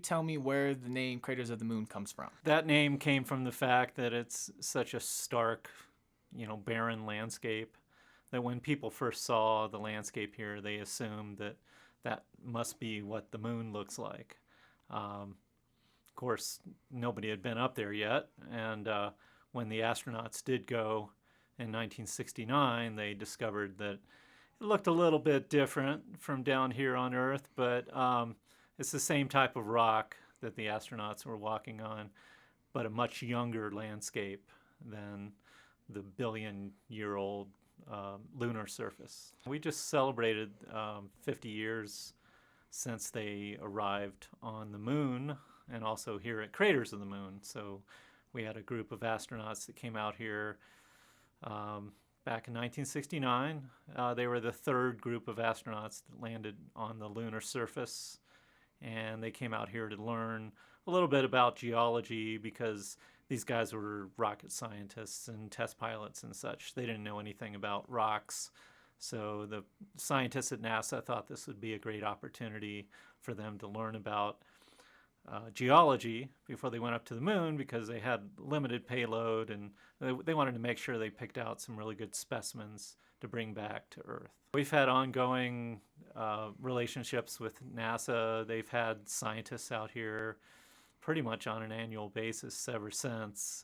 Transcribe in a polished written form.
tell me where the name Craters of the Moon comes from? That name came from the fact that it's such a stark, barren landscape that when people first saw the landscape here, they assumed that that must be what the moon looks like. Of course, nobody had been up there yet, and when the astronauts did go in 1969, they discovered that it looked a little bit different from down here on Earth, but it's the same type of rock that the astronauts were walking on, but a much younger landscape than the billion-year-old lunar surface. We just celebrated 50 years since they arrived on the moon and also here at Craters of the Moon. So we had a group of astronauts that came out here back in 1969. They were the third group of astronauts that landed on the lunar surface, and they came out here to learn a little bit about geology because these guys were rocket scientists and test pilots and such. They didn't know anything about rocks. So the scientists at NASA thought this would be a great opportunity for them to learn about geology before they went up to the moon because they had limited payload, and they wanted to make sure they picked out some really good specimens to bring back to Earth. We've had ongoing relationships with NASA. They've had scientists out here pretty much on an annual basis ever since.